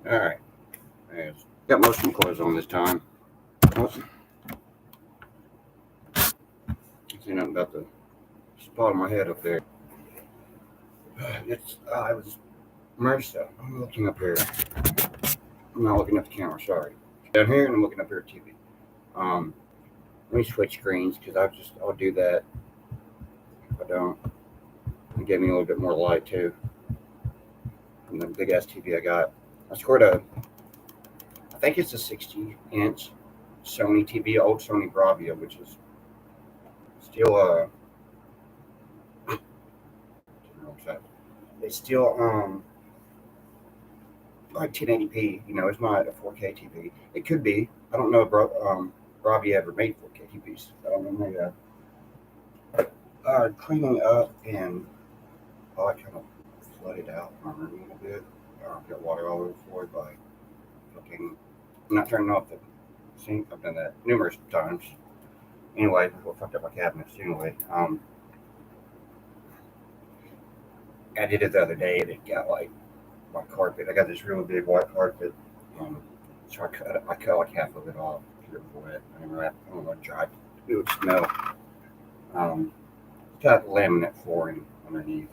Alright. Got most of my clothes on this time. Oops. See nothing about the spot on my head up there. It was MRSA. I'm looking up here. I'm not looking at the camera, sorry. Down here and I'm looking up here at TV. Let me switch screens because I'll do that. If I don't, it gave me a little bit more light too. From the big ass TV I got. I scored I think it's a 60-inch Sony TV, old Sony Bravia, which is still it's still like 1080p. You know, it's not a 4K TV. It could be. I don't know if Bravia ever made 4K TVs. I don't know. Maybe cleaning up and I kind of flooded out my room a little bit. Got water all over the floor by fucking not turning off the sink. I've done that numerous times. Anyway, what fucked up my cabinets. Anyway, I did it the other day and it got like my carpet. I got this really big white carpet, so I cut like half of it off. It was wet. I don't know, dry. It would smell. Got laminate flooring underneath,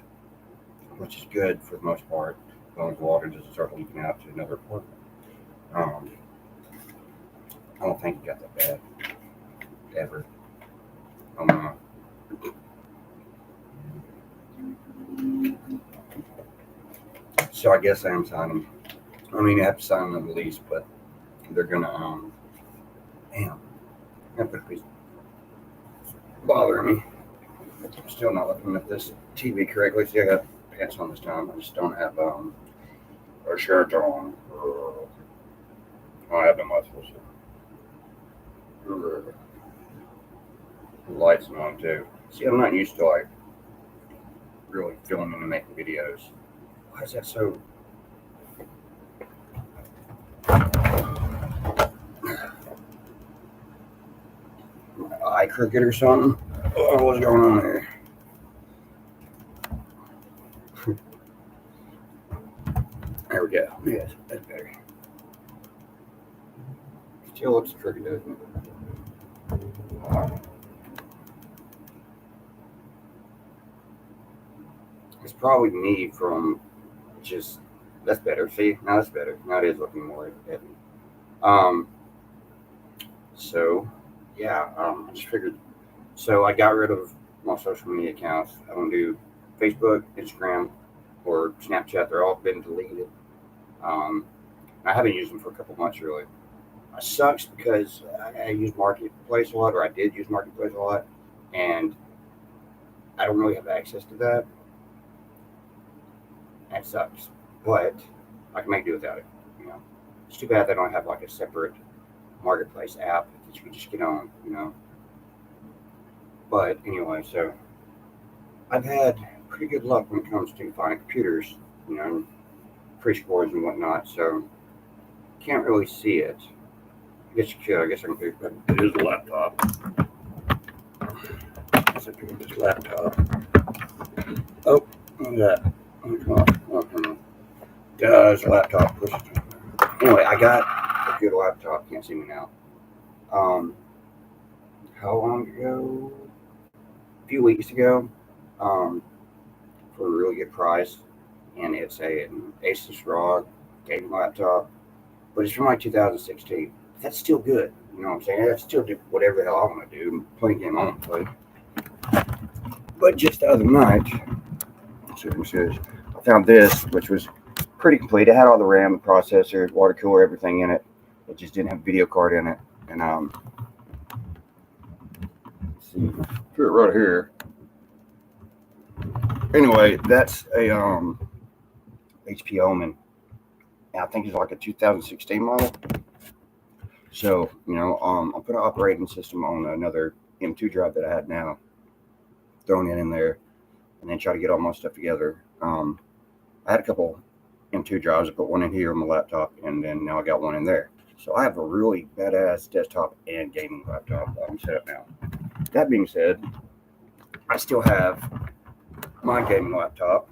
which is good for the most part. As long as water doesn't start leaking out to another apartment. I don't think it got that bad ever. So I guess I am signing. I mean, I have to sign the lease, but they're gonna damn, that piece bothering me. I'm still not looking at this TV correctly. See, I got pants on this time. I just don't have a shirt on. I don't have the muscles. The lights on too. See, I'm not used to like really filming and making videos. Why is that so? My eye crooked or something? Oh, what's going on there? There we go. Yes, that's better. Still looks crooked, doesn't it? It's probably me from just, that's better. See, now that's better. Now it is looking more heavy. So yeah, I just figured. So I got rid of my social media accounts. I don't do Facebook, Instagram, or Snapchat. They're all been deleted. I haven't used them for a couple months really. It sucks because I use Marketplace a lot, or I did use Marketplace a lot, and I don't really have access to that. That sucks, but I can make do without it. You know, it's too bad they don't have like a separate Marketplace app that you can just get on. You know, but anyway, so I've had pretty good luck when it comes to finding computers. You know, pre-scores and whatnot. So can't really see it. I guess you could. I guess I can pick up. It is a laptop. Let's pick up this laptop. Oh, look at that. Come on. There's a laptop. Anyway, I got a good laptop. Can't see me now. How long ago? A few weeks ago. For a really good price. And it's an Asus ROG gaming laptop. But it's from like 2016. That's still good. You know what I'm saying? I still do whatever the hell I want to do. Play a game I want to play. But just the other night, I found this, which was pretty complete. It had all the RAM, processor, water cooler, everything in it. It just didn't have a video card in it. And let's see, put it right here. Anyway, that's a HP Omen. I think it's like a 2016 model. So, you know, I'll put an operating system on another M2 drive that I had now, throwing it in there, and then try to get all my stuff together. I had a couple M2 drives. I put one in here on my laptop, and then now I got one in there. So I have a really badass desktop and gaming laptop that I'm set up now. That being said, I still have my gaming laptop,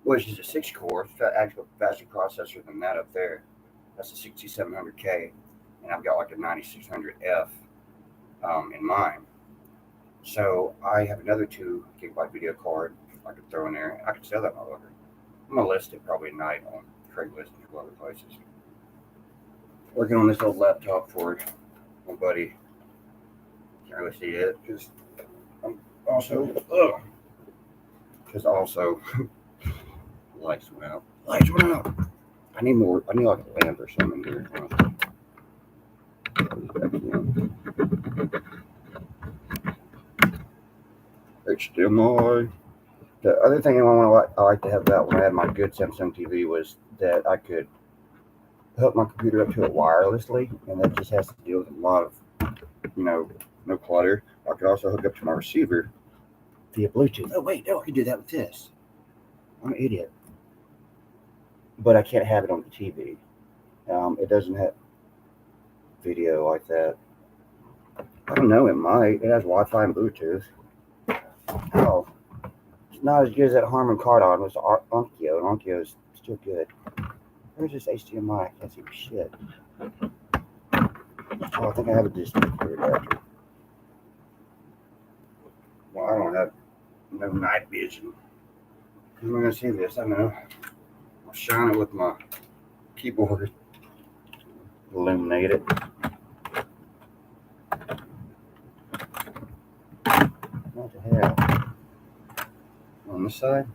which is a 6-core, actual faster processor than that up there. That's a 6700K, and I've got like a 9600F in mine. So I have another 2 GB video card I could throw in there. I could sell that motherfucker. I'm gonna list it probably tonight on Craigslist and other places. Working on this old laptop for my buddy. Can't really see it because I'm also lights went out. Lights went out. I need more. I need like a lamp or something here. HDMI. The other thing I like to have about when I had my good Samsung TV was that I could hook my computer up to it wirelessly, and that just has to deal with a lot of, no clutter. I could also hook up to my receiver via Bluetooth. Oh wait, no, I can do that with this. I'm an idiot. But I can't have it on the TV. It doesn't have video like that. I don't know, it might. It has Wi-Fi and Bluetooth. Oh, it's not as good as that Harman Kardon. It was Onkyo, and Onkyo is still good. Where's this HDMI? I can't see shit. Oh, I think I have a display adapter. Well, I don't have no night vision. I'm going to see this, I know. I'll shine it with my keyboard. Illuminate it. What the hell? On this side?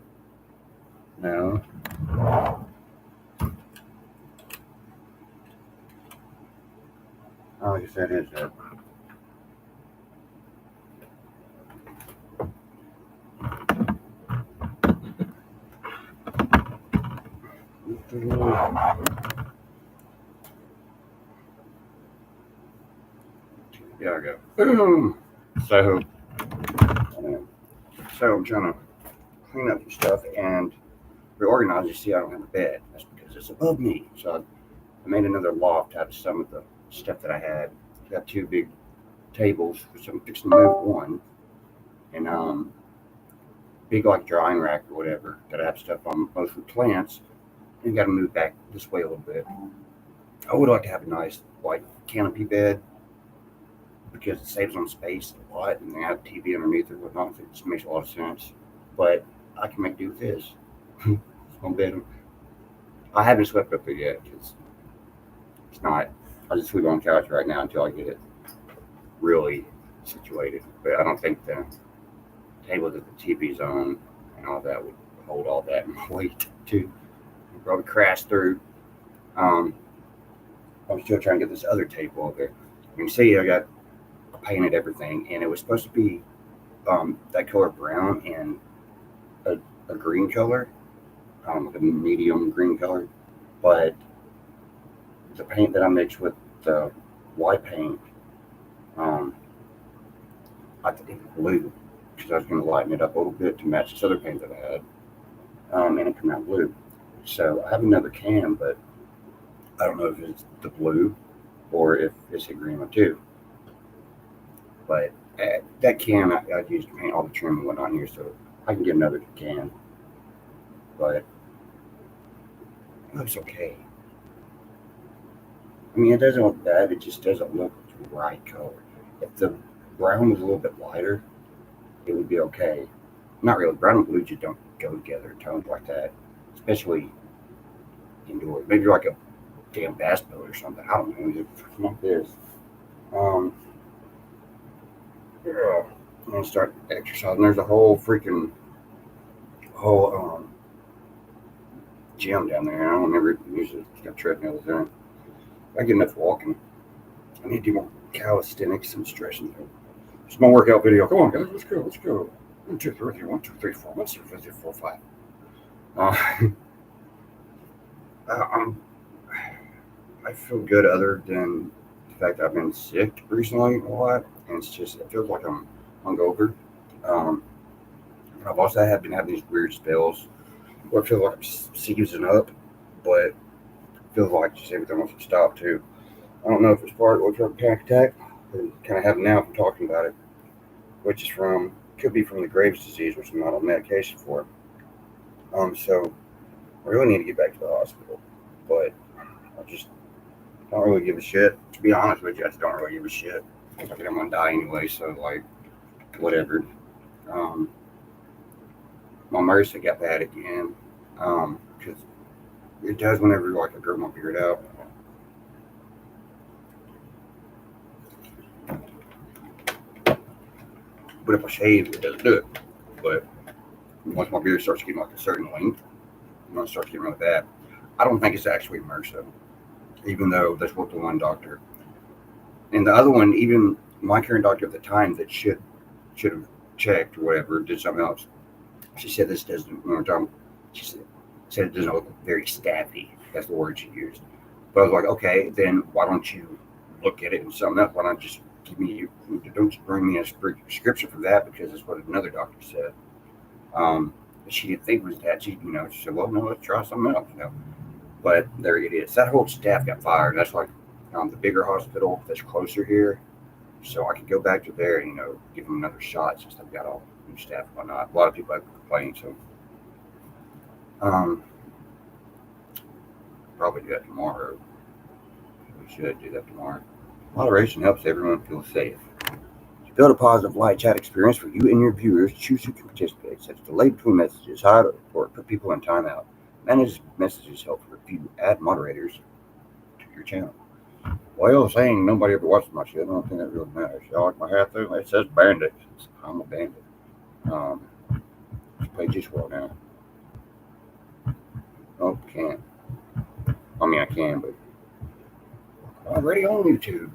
No. Oh, I guess that is it. Yeah, I go. So I'm trying to clean up some stuff and reorganize. You see, I don't have a bed. That's because it's above me. So I made another loft out of some of the stuff that I had. I got 2 big tables, which I'm fixing to move one, and big like drying rack or whatever that I have stuff on, mostly plants. And got to move back this way a little bit. I would like to have a nice white canopy bed because it saves on space a lot, and they have TV underneath it or whatnot. It just makes a lot of sense. But I can make do with this. It's one bed. I haven't swept up there yet because it's not. I just sleep on the couch right now until I get it really situated. But I don't think the table that the TV's on and all that would hold all that weight too. It'd probably crash through. I'm still trying to get this other table over there. You can see I painted everything, and it was supposed to be that color brown and a green color, like a medium green color. But the paint that I mixed with the white paint, I think it's blue because I was going to lighten it up a little bit to match this other paint that I had, and it came out blue. So I have another can, but I don't know if it's the blue or if it's a green one too. But that can I used to paint all the trim and whatnot here, so I can get another can. But it looks okay. I mean, it doesn't look bad. It just doesn't look the right color. If the brown was a little bit lighter, it would be okay. Not really. Brown and blue just don't go together. Tones like that, especially indoors. Maybe like a damn bass boat or something. I don't know. It's not this. Yeah. I'm gonna start exercising. There's a whole gym down there. I don't never use it. It's got treadmills there. I get enough walking. I need to do more calisthenics and stretching. It's my workout video. Come on, guys, let's go. 1, 2, 3, 1, 2, 3, 4. 1, 2, 3, 4, 5. I feel good other than the fact that I've been sick recently a lot, and it feels like I'm hungover. I've also been having these weird spells where I feel like I'm seizing up, but it feels like just everything wants to stop too. I don't know if it's part of a panic attack, or kind of have now from talking about it, which could be from the Graves' disease, which I'm not on medication for. So I really need to get back to the hospital, but I just don't really give a shit. To be honest with you, I just don't really give a shit. I think I'm gonna die anyway, so like, whatever. Um, my MRSA got bad again, because it does whenever like I grow my beard out. But if I shave, it doesn't do it. But once my beard starts getting like a certain length, when it starts getting really bad, I don't think it's actually MRSA, even though that's what the one doctor and the other one, even my current doctor at the time that should have checked or whatever, did something else. She said this doesn't. She said it doesn't look very staffy. That's the word she used. But I was like, okay, then why don't you look at it and something else? Why not just give me? Don't just bring me a prescription for that because that's what another doctor said. Um, she didn't think it was that. She said, well, no, let's try something else. But there it is. That whole staff got fired. That's like the bigger hospital that's closer here. So I could go back to there and, give them another shot since they've got all new staff and whatnot. A lot of people have complained, so um, probably do that tomorrow. We should do that tomorrow. Moderation helps everyone feel safe. To build a positive live chat experience for you and your viewers, choose who can participate. Set a delay between messages, hide or put people in timeout. Manage messages help review, add moderators to your channel. Well, saying nobody ever watches my shit, I don't think that really matters. Y'all like my hat though? It says bandit. I'm a bandit. Let's play just well now. Oh, can't. I mean, I can, but already on YouTube.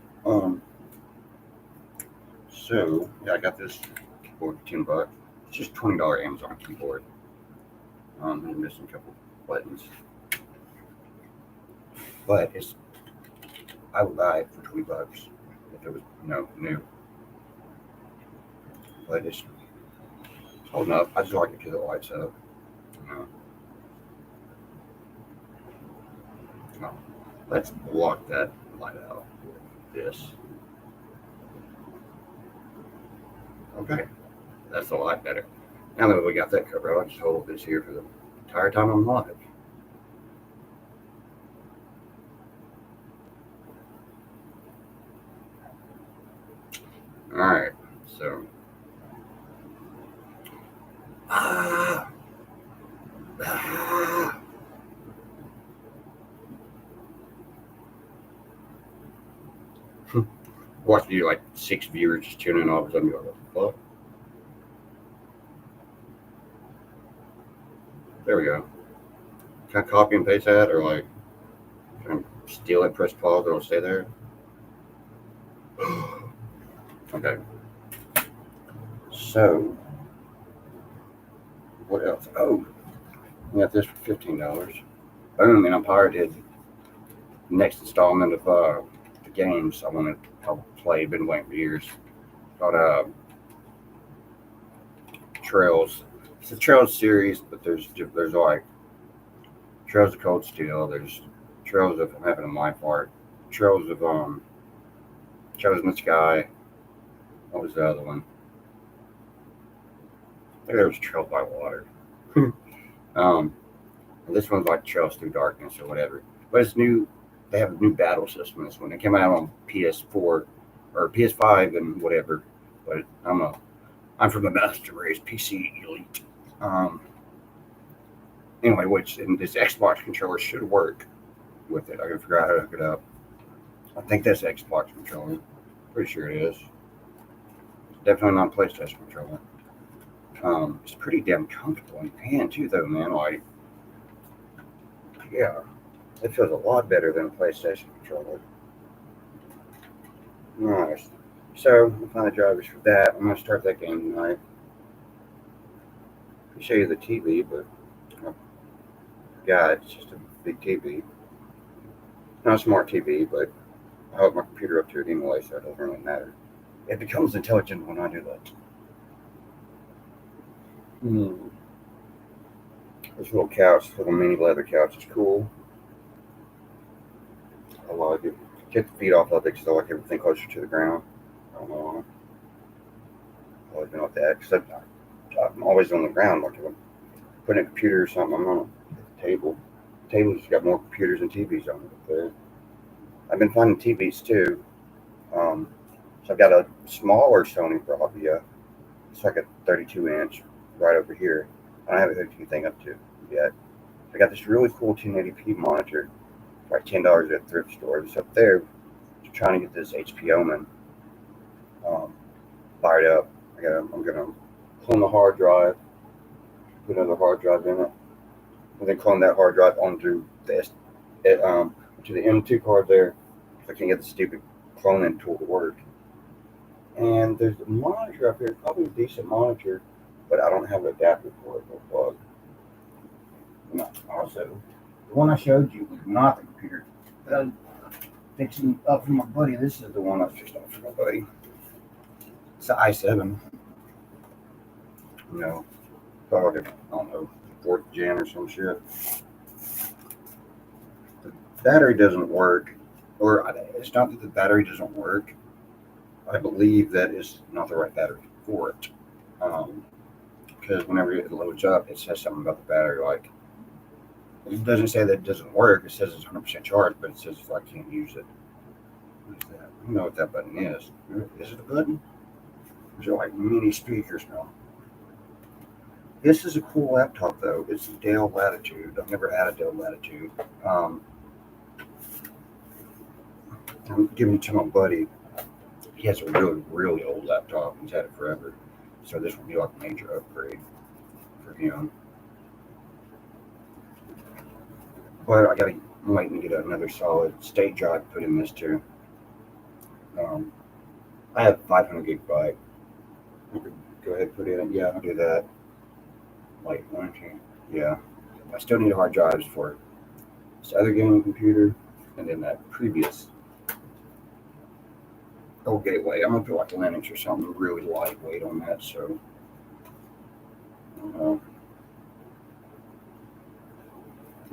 So yeah, I got this keyboard for $10. It's just $20 Amazon keyboard. I'm missing a couple buttons, but I would buy it for $20 if it was new. But it's holding up. I just like it because it lights up. Let's block that light out with this. Okay, that's a lot better. Now that we got that covered, I'll just hold this here for the entire time I'm live. All right, so watching you like 6 viewers just tuning in all of a sudden. You're like, what? There we go. Can I copy and paste that, or like, can I steal it, press pause, it'll stay there? Okay. So, what else? Oh, I got this for $15. Boom, and I pirated the next installment of the games I want to play. Been waiting for years. Called Trails. It's a Trails series, but there's like Trails of Cold Steel. There's Trails of I'm having a mind fart. Trails of Trails in the Sky. What was the other one? I think there was Trails by Water. This one's like Trails Through Darkness or whatever. But it's new. They have a new battle system in this one. It came out on PS4 or PS5 and whatever. But I'm from the Master Race PC Elite. Anyway, and this Xbox controller should work with it. I gotta figure out how to hook it up. I think that's Xbox controller. Pretty sure it is. Definitely not PlayStation controller. It's pretty damn comfortable in your hand too, though, man. Like, yeah, it feels a lot better than a PlayStation controller. Nice. So I'll find the drivers for that. I'm gonna start that game tonight. I'll show you the TV, but it's just a big TV. Not a smart TV, but I hook my computer up to it anyway, so it doesn't really matter. It becomes intelligent when I do that. This little couch, this little mini leather couch is cool. I like it. Get the feet off of it because I like everything closer to the ground. I don't know why. I've always been like that because I'm always on the ground. Like putting a computer or something. I'm on a table. The table's got more computers and TVs on it up there. I've been finding TVs too. Um, so I've got a smaller Sony Bravia. It's like a 32-inch right over here. I don't have a hooked anything up to yet. I got this really cool 1080p monitor for like $10 at a thrift store. It's up there. Trying to get this HP Omen fired up. I'm gonna clone the hard drive, put another hard drive in it, and then clone that hard drive onto to the M2 card there. I can't get the stupid cloning tool to work. And there's a monitor up here, probably a decent monitor, but I don't have an adapter for it or plug. No. Also, the one I showed you was not the computer that I was fixing up for my buddy. This is the one I fixed up for my buddy. It's the i7. Probably, I don't know, 4th gen or some shit. The battery doesn't work, or it's not that the battery doesn't work. I believe that it's not the right battery for it. Because whenever it loads up, it says something about the battery. Like, it doesn't say that it doesn't work. It says it's 100% charged, but it says if I can't use it. What is that? I don't know what that button is. Is it a button? These are like mini speakers now. This is a cool laptop, though. It's a Dell Latitude. I've never had a Dell Latitude. I'm giving it to my buddy. He has a really, really old laptop. He's had it forever. So this will be like a major upgrade for him. But I'm waiting to get another solid state drive to put in this too. I have 500 gigabyte. I could go ahead and put in it. Yeah, I'll do that. Like, yeah. I still need hard drives for this other gaming computer and then that previous old gateway. I'm gonna put like a Linux or something really lightweight on that. So,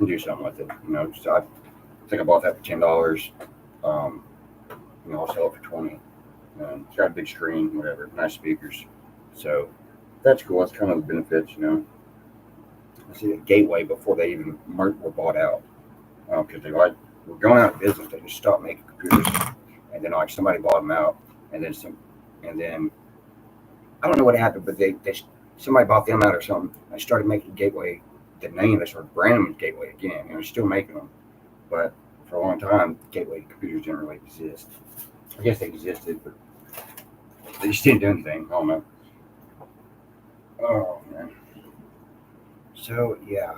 do something with it. So I think I bought that for $10. I'll sell it for 20. And it's got a big screen, whatever, nice speakers. So that's cool. That's kind of the benefits, I see the gateway before they even were bought out, because they were going out of business. They just stopped making computers, and then like somebody bought them out, and then I don't know what happened, but somebody bought them out or something. They started making Gateway, the name. They started branding them Gateway again, and they're still making them, but for a long time, Gateway computers didn't really exist. I guess they existed, but they just didn't do anything. I don't know. Oh man. So yeah,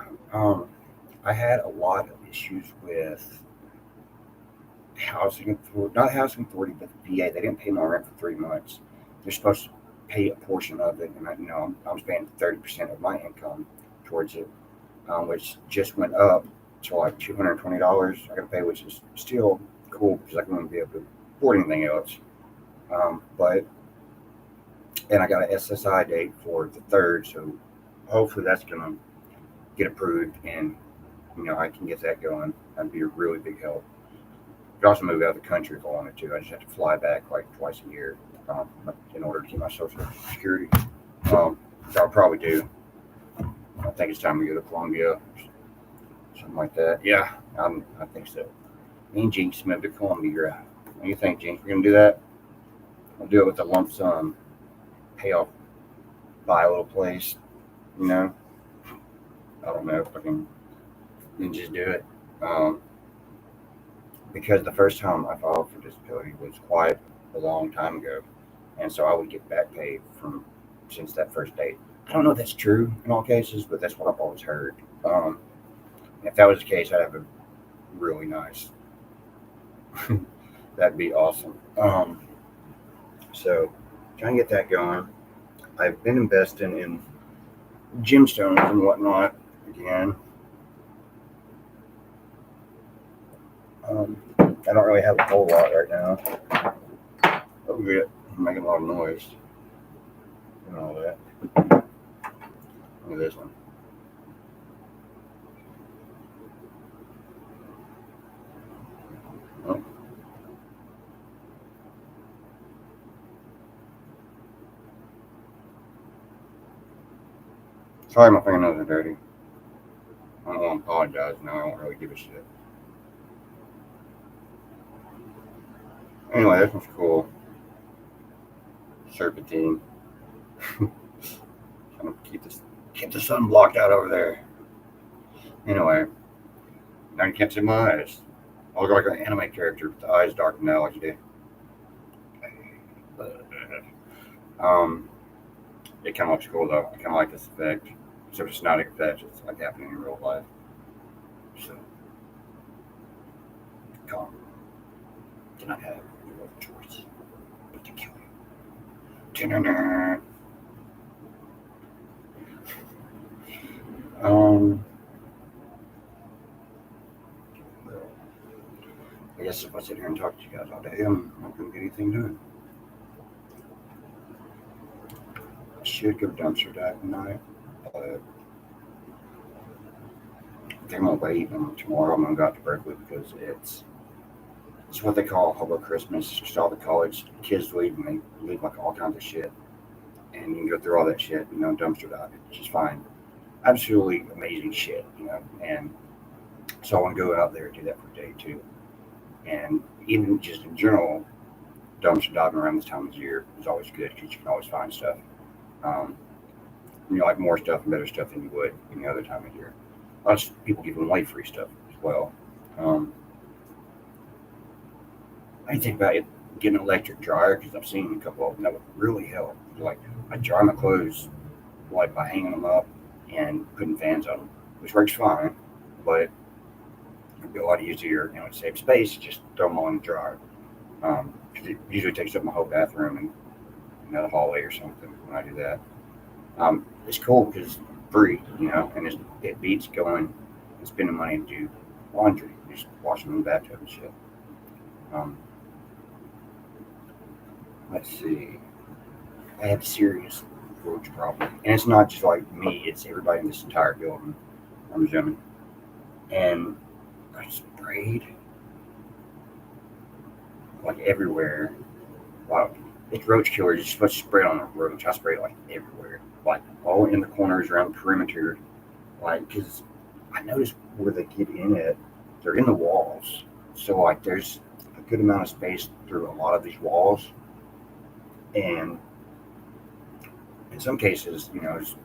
I had a lot of issues with not housing authority, but the VA. They didn't pay my rent for 3 months. They're supposed to pay a portion of it, and I was paying 30% of my income towards it, which just went up to like $220 I got to pay, which is still cool because I wouldn't be able to afford anything else. And I got an SSI date for the 3rd, so hopefully that's gonna get approved, and I can get that going. That'd be a really big help. I could also move out of the country if I wanted to. I just have to fly back like twice a year in order to keep my Social Security. So I'll probably do. I think it's time to go to Colombia, something like that. Yeah, I think so. Me and Jinx moved to Colombia. What do you think, Jinx? We're gonna do that? I'll do it with a lump sum, pay off, buy a little place. I don't know if I can just do it. Because the first time I filed for disability was quite a long time ago, and so I would get back pay since that first date. I don't know if that's true in all cases, but that's what I've always heard. If that was the case, I'd have a really nice. That'd be awesome. So trying to get that going. I've been investing in gemstones and whatnot again. I don't really have a whole lot right now. Oh, good. I'm making a lot of noise and all that. Look at this one. Oh. Sorry, my fingernails are dirty. I don't want to apologize. No, I don't really give a shit. Anyway, this one's cool. Serpentine. Trying to keep the sun blocked out over there. Anyway, now you can't see my eyes. I look like an anime character with the eyes darkened out like you do. It kind of looks cool though. I kind of like this effect. So it's not an effect, it's like happening in real life. So, calm. Did not have no choice but to kill you. I guess if I sit here and talk to you guys all day, I'm not going to get anything done. I should go dumpster dive tonight, but I think I'm going to wait, and tomorrow I'm going to go out to Berkeley because it's what they call Hobo Christmas. Just all the college kids leave, and they leave like all kinds of shit. And you can go through all that shit, dumpster dive it, which is fine. Absolutely amazing shit, and so I want to go out there and do that for a day too. And even just in general, dumpster diving around this time of year is always good because you can always find stuff. Like more stuff and better stuff than you would any other time of year. Lots of people giving away free stuff as well. I think about it, getting an electric dryer because I've seen a couple of them that would really help. Like I dry my clothes like by hanging them up and putting fans on them, which works fine, but it'd be a lot easier. It saves space. Just throw them all in the dryer. Because it usually takes up my whole bathroom and the hallway or something when I do that. It's cool because it's free, and it beats going and spending money to do laundry, just washing in the bathtub and shit. Let's see. I had a serious roach problem, and it's not just like me; it's everybody in this entire building. I'm assuming, and I sprayed like everywhere. Wow, it's roach killer. You're supposed to spray it on a roach. I sprayed like everywhere, like all in the corners around the perimeter, like because I noticed where they get in it, they're in the walls. So like there's a good amount of space through a lot of these walls, and in some cases, it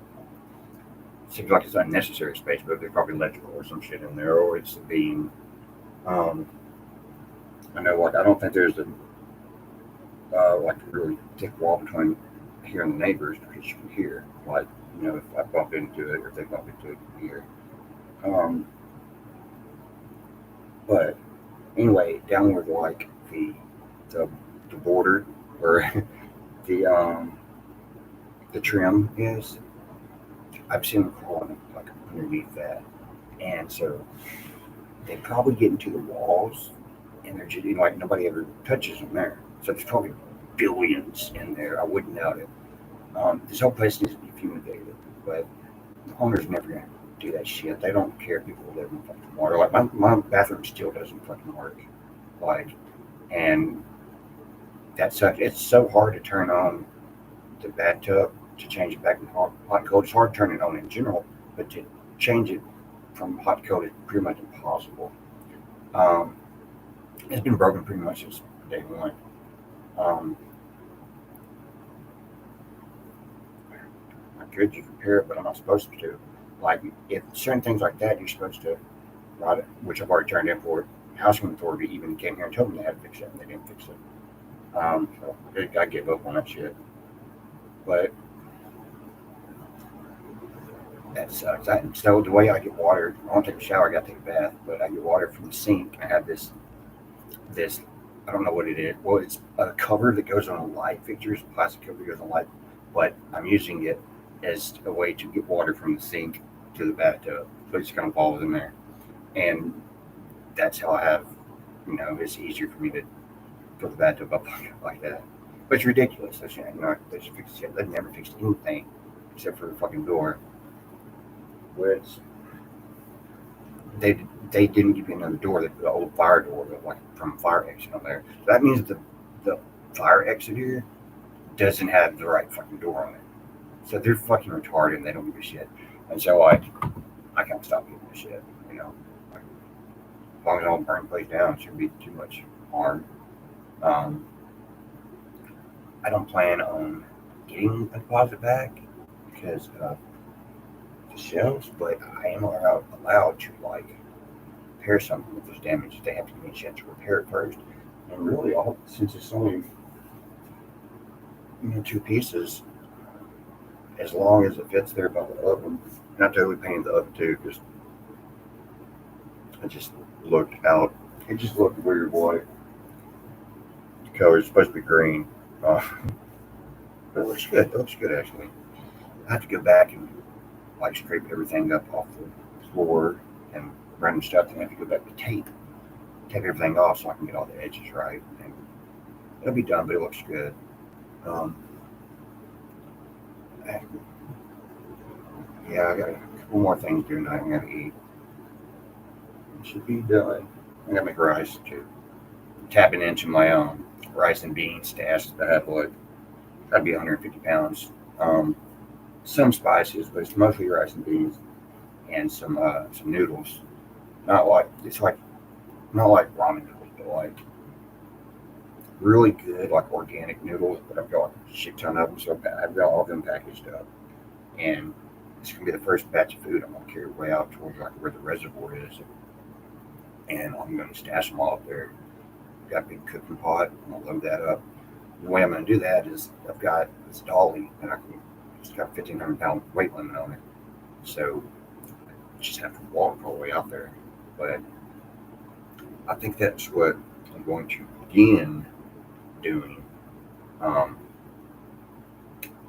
seems like it's unnecessary space, but there's probably electrical or some shit in there, or it's the beam. I know, like I don't think there's a really thick wall between here and the neighbors because you can hear, like if I bump into it or if they bump into it, you can hear. But anyway, down where like the border or the trim is, I've seen them crawling like underneath that, and so they probably get into the walls, and they're just like nobody ever touches them there. So there's probably billions in there. I wouldn't doubt it. This whole place needs to be fumigated, but the owner's never gonna do that shit. They don't care if people live in fucking water. Like my bathroom still doesn't fucking work. Like, and that sucks. It's so hard to turn on the bathtub to change it back from hot to cold. It's hard to turn it on in general, but to change it from hot to cold is pretty much impossible. It's been broken pretty much since day one. I could just repair it, but I'm not supposed to. Like, if certain things like that, you're supposed to write it, which I've already turned in for. Housing authority even came here and told me they had to fix it, and they didn't fix it. So I gave up on that shit. But that sucks. So the way I get water, I don't take a shower, I gotta take a bath, but I get water from the sink. I have this I don't know what it is. Well, it's a cover that goes on a light fixture, it's a plastic cover that goes on light, but I'm using it as a way to get water from the sink to the bathtub. So it just kind of falls in there. And that's how I have, it's easier for me to fill the bathtub up like that. But it's ridiculous. They should fix shit. They've never fixed anything except for the fucking door. Which they didn't give me another door. They put an old fire door, like from fire exit on there. So that means the fire exit here doesn't have the right fucking door on it. So they're fucking retarded and they don't give a shit. And so like I can't stop eating this shit. You know, like, as long as I don't burn the place down, it shouldn't be too much harm. Um, I don't plan on getting a deposit back because of the shelves, but I am allowed to like repair something if there's damage. They have to give me a chance to repair it first. And really, all since it's only two pieces, as long as it fits there by the oven. And I totally painted the oven too because it just looked out. It just looked weird white. The color is supposed to be green, but it looks good. It looks good actually. I have to go back and like scrape everything up off the floor and random stuff. Then I have to go back to tape everything off so I can get all the edges right. And it'll be done, but it looks good. Um, yeah, I got a couple more things to do tonight. I'm gonna eat. It should be done. I gotta make rice too. Tapping into my rice and beans stash that I have like that'd be 150 pounds. Um, some spices, but it's mostly rice and beans and some noodles. Not like it's like not like ramen noodles, but like really good like organic noodles. But I've got like a shit ton of them, so I've got all of them packaged up. And it's gonna be the first batch of food I'm gonna carry way out towards like where the reservoir is, and I'm gonna stash them all up there. Got a big cooking pot. I'm gonna load that up. The way I'm gonna do that is I've got this dolly, and it's got a 1,500 pound weight limit on it, so I just have to walk all the way out there. But I think that's what I'm going to begin doing, um,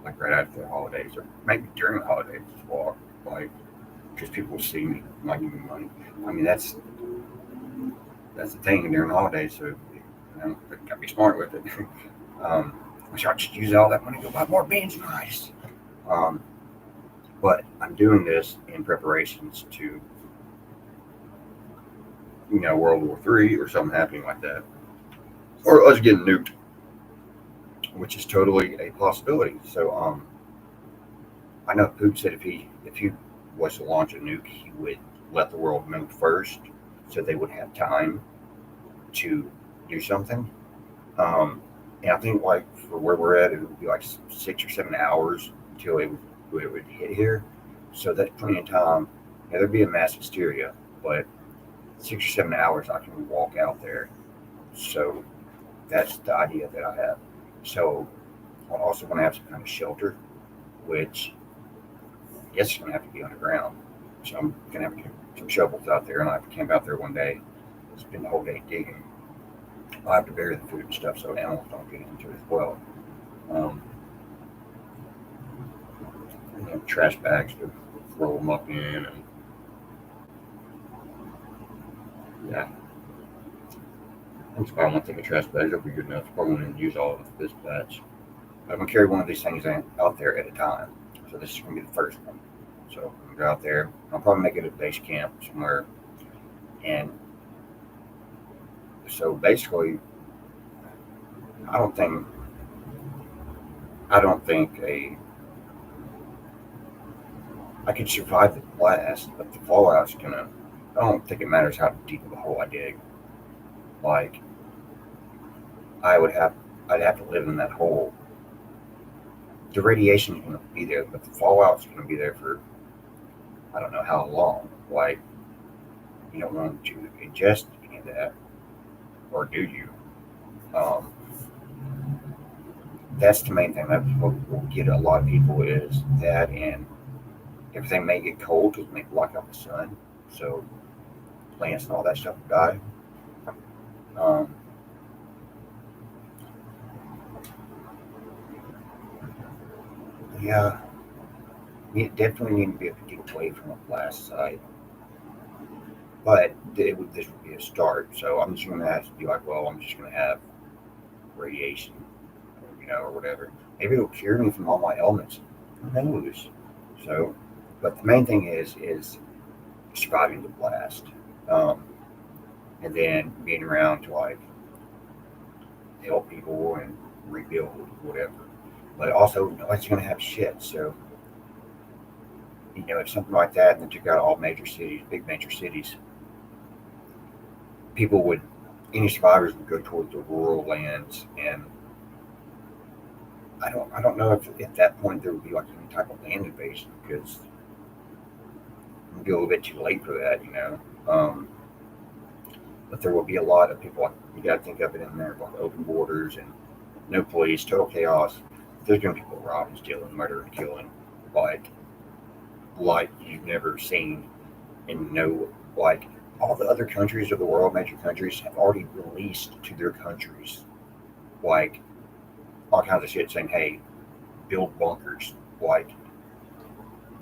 like right after the holidays, or maybe during the holidays as well, like because people will see me, might give me money. I mean, that's the thing during the holidays, so gotta be smart with it. um, Wish I just use all that money to go buy more beans and rice. Um, but I'm doing this in preparations to, World War III or something happening like that, or us getting nuked, which is totally a possibility. So, I know Putin said if he was to launch a nuke, he would let the world know first, so they would have time to do something. And I think like for where we're at, it would be like 6 or 7 hours until it would hit here. So that's plenty of time. Yeah, there'd be a mass hysteria, but 6 or 7 hours I can walk out there. So that's the idea that I have. So I'm also going to have some kind of shelter, which I guess it's going to have to be underground. So I'm going to have to get some shovels out there, and I have to camp out there one day, spend the whole day digging. I'll have to bury the food and stuff so animals don't get into it as well. Um, Trash bags to throw them up in, and yeah, that's probably one thing. A trash bags will be good enough. Probably won't even use all of this batch. I'm gonna carry one of these things out there at a time. So this is gonna be the first one. So I'm gonna go out there. I'll probably make it a base camp somewhere. And so basically, I don't think I don't think a I could survive the blast, but the fallout's gonna. I don't think it matters how deep of a hole I dig. Like I would have, I'd have to live in that hole. The radiation's gonna be there, but the fallout's gonna be there for I don't know how long. Like you don't want to ingest any of that, or do you? Um, that's the main thing that will get a lot of people is that, and everything may get cold because it may block out the sun, so plants and all that stuff will die. Um, yeah, you definitely need to be able to get away from the blast site, but this would be a start. So I'm just going to have to be like, well, I'm just going to have radiation, or whatever. Maybe it'll cure me from all my ailments. Who knows? So, but the main thing is surviving the blast, um, and then being around to like help people and rebuild whatever. But also, nobody's gonna have shit. So if something like that and then took out all major cities, big major cities, people would, any survivors would go towards the rural lands, and I don't know if at that point there would be like any type of land invasion because it would be a little bit too late for that. But there will be a lot of people. Like, you got to think of it in there like open borders and no police, total chaos. There's going to be people robbing, stealing, murdering, killing, like like you've never seen, and no, like all the other countries of the world, major countries, have already released to their countries like all kinds of shit saying, "Hey, build bunkers." Like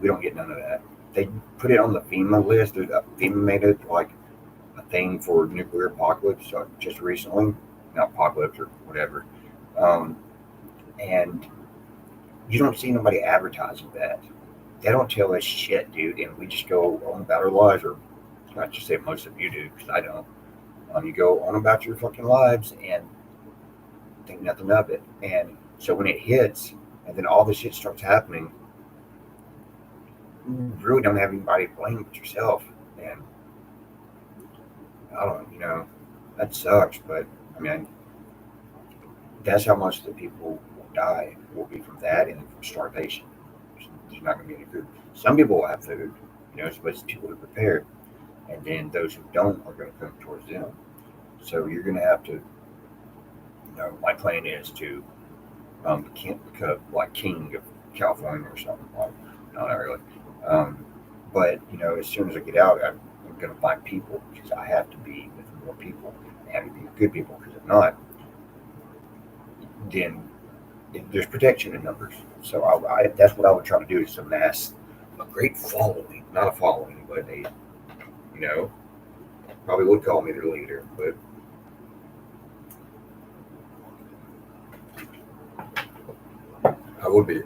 we don't get none of that. They put it on the FEMA list. FEMA made it like a thing for nuclear apocalypse just recently, not apocalypse or whatever. Um, and you don't see nobody advertising that. They don't tell us shit, dude, and we just go on about our lives, or not just say most of you do, because I don't. You go on about your fucking lives and think nothing of it. And so when it hits, and then all this shit starts happening, you really don't have anybody to blame but yourself. And I don't, that sucks, but I mean, that's how much the people will die will be from that and from starvation. There's not going to be any food. Some people will have food, but it's people who are prepared, and then those who don't are going to come towards them. So you're going to have to, my plan is to become like king of California or something. Like, no, not really. Um, but as soon as I get out, I'm going to find people because I have to be with more people. I have to be with good people because if not, then there's protection in numbers. So that's what I would try to do is amass a great following, not a following, but you know, probably would call me their leader, but I would be,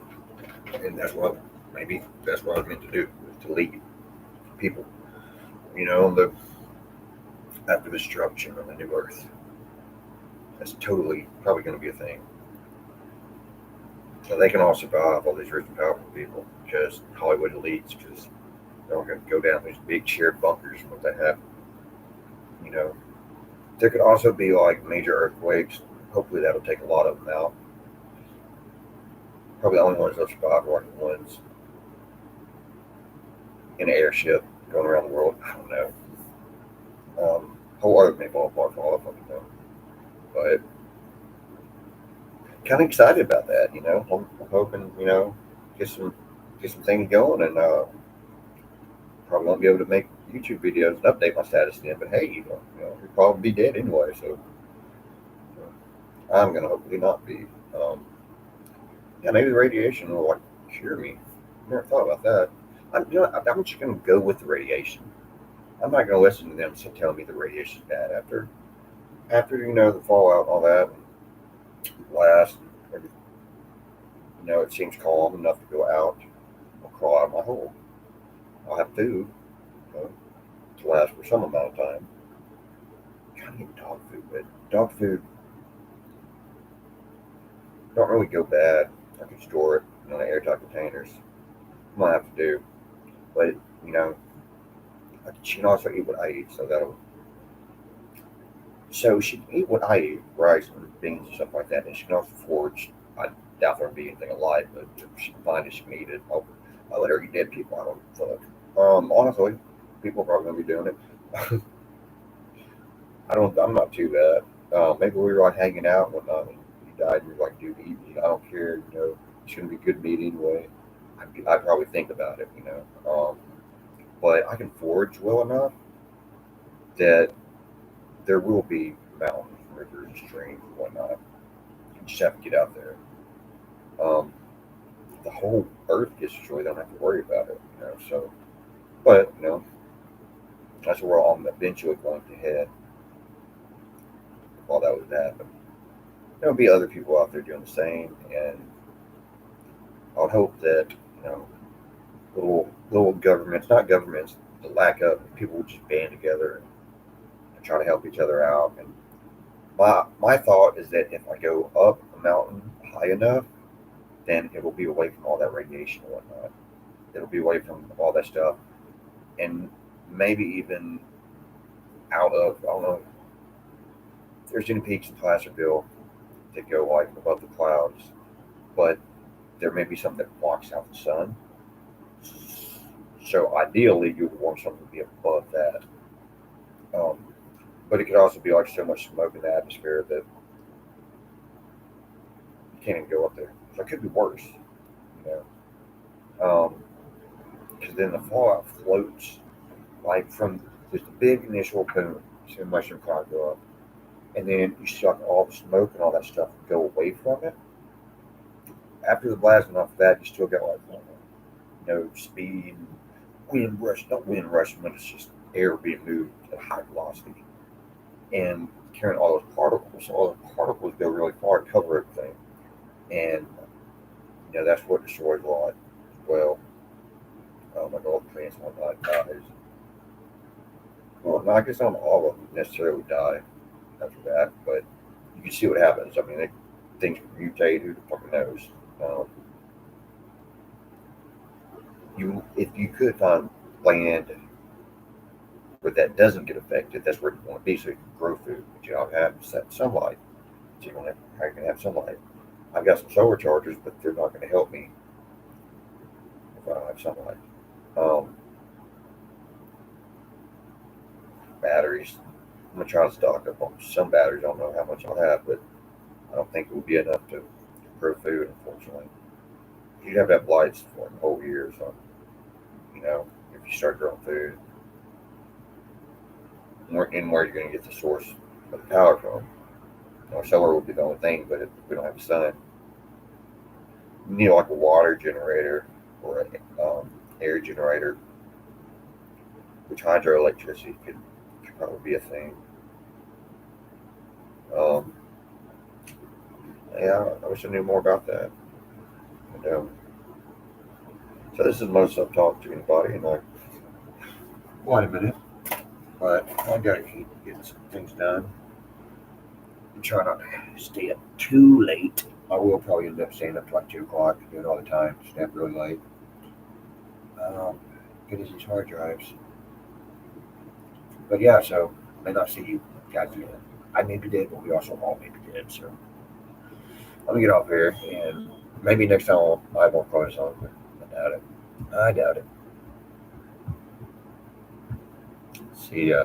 and that's what I meant to do, is to lead people, the after the destruction of the new Earth. That's totally probably going to be a thing. So they can all survive, all these rich and powerful people, because Hollywood elites, because they're all going to go down these big shared bunkers. What they have, you know. There could also be like major earthquakes. Hopefully that'll take a lot of them out. Probably the only ones that survive are like the ones in an airship going around the world. I don't know. Whole Earth may fall apart for all I fucking know. But kind of excited about that. I'm hoping get some things going, and probably won't be able to make YouTube videos and update my status then. But hey, you'll probably be dead anyway, so I'm gonna hopefully not be. Yeah, maybe the radiation will like cure me. Never thought about that. I'm just gonna go with the radiation. I'm not gonna listen to them telling me the radiation's bad after the fallout and all that last. It seems calm enough to go out. I'll crawl out of my hole. I'll have food to last for some amount of time. Kind of get dog food, but dog food don't really go bad. I can store it in airtight containers. I might have to do, but she can also eat what I eat, so that'll. So she can eat what I eat, rice and beans and stuff like that, and she can also forage. I doubt there'll be anything alive, but if she can find it, she can eat it. I'll let her eat dead people. I don't fuck. Honestly, people are probably gonna be doing it. I don't. I'm not too bad. Maybe we were like hanging out and whatnot. And he died, and you're like, dude, eat me. I don't care. It's gonna be good meat anyway. I'd probably think about it. But I can forage well enough that there will be mountains, rivers, streams, and whatnot. You just have to get out there. Um, the whole earth gets destroyed. Don't have to worry about it. So, but that's where I'm eventually going to head. While that was happening, there'll be other people out there doing the same, and I would hope that little governments, not governments, the lack of people would just band together and try to help each other out. And my thought is that if I go up a mountain high enough, then it will be away from all that radiation and whatnot. it'll be away from all that stuff, and maybe even out of, I don't know if there's any peaks in Placerville that go like above the clouds, but there may be something that blocks out the sun. So ideally, you would want something to be above that. Um, but it could also be like so much smoke in the atmosphere that you can't even go up there. So it could be worse, you know. Because then the fallout floats like from this big initial boom, so mushroom cloud go up, and then you suck all the smoke and all that stuff go away from it. After the blast and off of that, you still get like speed, wind rush, not wind rush, but it's just air being moved at high velocity and carrying all those particles. So all the particles go really far, cover everything, and that's what destroys a lot as well. Like all the plants and whatnot dies. Well, no, I guess not all of them necessarily die after that, but you can see what happens. I mean, things mutate. Who the fucking knows? Um, if you could find land where that doesn't get affected, that's where you want to be so you can grow food. But you don't have sunlight, so you don't have how you can have sunlight. I've got some solar chargers, but they're not going to help me if I don't have sunlight. Um, Batteries. I'm gonna try to stock up on some batteries. I don't know how much I'll have, but I don't think it will be enough to grow food, unfortunately. You'd have to have lights for a whole year or something, if you start growing food. And where you're going to get the source of the power from. Solar would be the only thing, but if we don't have the sun, you need like a water generator or an air generator, which hydroelectricity could probably be a thing. Um, yeah, I wish I knew more about that. And, so this is the most I've talked to anybody in like quite a minute, but I gotta keep getting some things done. And try not to stay up too late. I will probably end up staying up to like 2 o'clock, do it all the time, stay up really late. Get these hard drives. But yeah, so I may not see you guys again. I may be dead, but we also all may be dead. So let me get off here, and maybe next time I won't close on, but I doubt it. I doubt it. See ya.